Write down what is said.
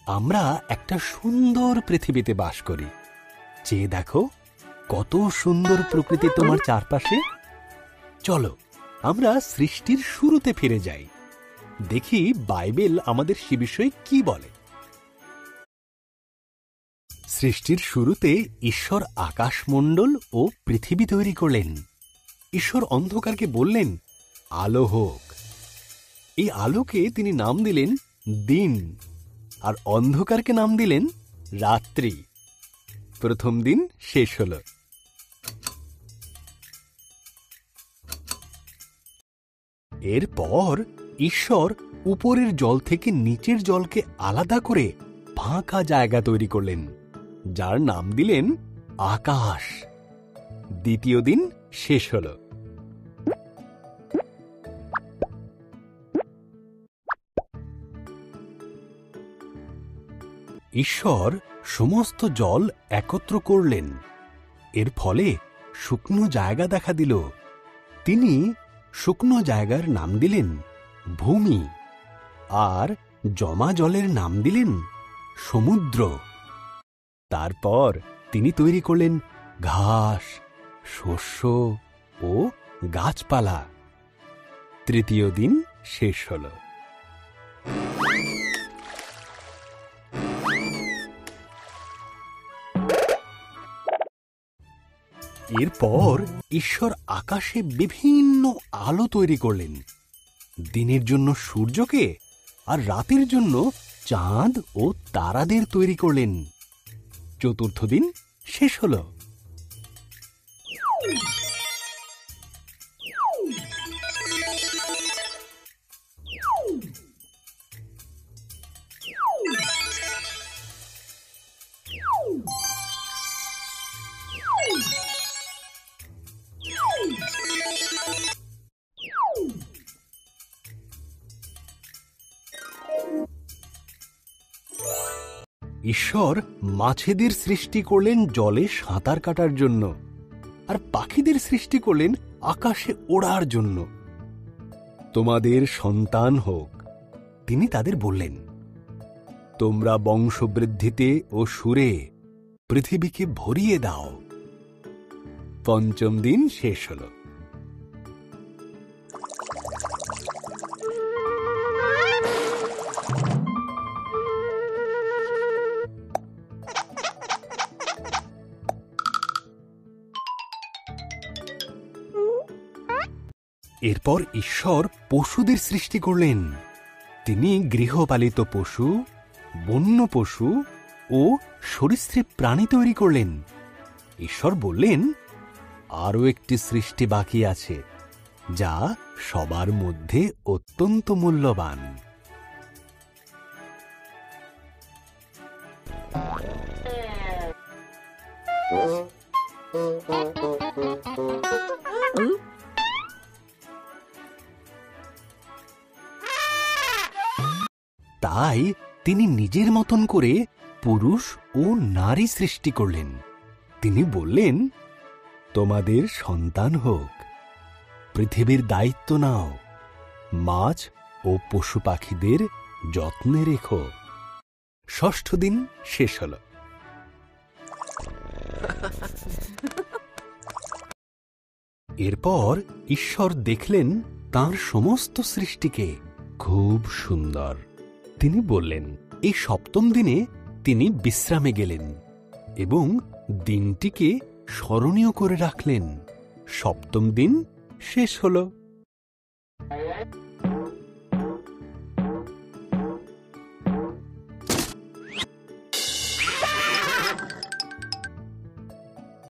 আমরা একটা সুন্দর পৃথিবীতে বাস করি। চেয়ে দেখো কত সুন্দর প্রকৃতি তোমার চারপাশে। চলো আমরা সৃষ্টির শুরুতে ফিরে যাই, দেখি বাইবেল আমাদের সে বিষয়ে কি বলে। সৃষ্টির শুরুতে ঈশ্বর আকাশমণ্ডল ও পৃথিবী তৈরি করলেন। ঈশ্বর অন্ধকারকে বললেন, আলো হোক। এই আলোকে তিনি নাম দিলেন দিন, আর অন্ধকারকে নাম দিলেন রাত্রি। প্রথম দিন শেষ হল। এরপর ঈশ্বর উপরের জল থেকে নিচের জলকে আলাদা করে ফাঁকা জায়গা তৈরি করলেন, যার নাম দিলেন আকাশ। দ্বিতীয় দিন শেষ হল। ঈশ্বর সমস্ত জল একত্র করলেন, এর ফলে শুকনো জায়গা দেখা দিল। তিনি শুকনো জায়গার নাম দিলেন ভূমি, আর জমা জলের নাম দিলেন সমুদ্র। তারপর তিনি তৈরি করলেন ঘাস, শস্য ও গাছপালা। তৃতীয় দিন শেষ হল। এরপর ঈশ্বর আকাশে বিভিন্ন আলো তৈরি করলেন, দিনের জন্য সূর্যকে আর রাতের জন্য চাঁদ ও তারাদের তৈরি করলেন। চতুর্থ দিন শেষ হল। ঈশ্বর মাছেদের সৃষ্টি করলেন জলে সাঁতার কাটার জন্য, আর পাখিদের সৃষ্টি করলেন আকাশে ওড়ার জন্য। তোমাদের সন্তান হোক, তিনি তাদের বললেন, তোমরা বংশবৃদ্ধিতে ও সুরে পৃথিবীকে ভরিয়ে দাও। পঞ্চম দিন শেষ হল। এরপর ঈশ্বর পশুদের সৃষ্টি করলেন। তিনি গৃহপালিত পশু, বন্য পশু ও সরীসৃপ প্রাণী তৈরি করলেন। ঈশ্বর বললেন, আরও একটি সৃষ্টি বাকি আছে, যা সবার মধ্যে অত্যন্ত মূল্যবান। তাই তিনি নিজের মতন করে পুরুষ ও নারী সৃষ্টি করলেন। তিনি বললেন, তোমাদের সন্তান হোক, পৃথিবীর দায়িত্ব নাও, মাছ ও পশু পাখিদের যত্নে রেখো। ষষ্ঠ দিন শেষ হল। এরপর ঈশ্বর দেখলেন তাঁর সমস্ত সৃষ্টিকে খুব সুন্দর। তিনি বললেন, এই সপ্তম দিনে তিনি বিশ্রামে গেলেন এবং দিনটিকে স্মরণীয় করে রাখলেন। সপ্তম দিন শেষ হল।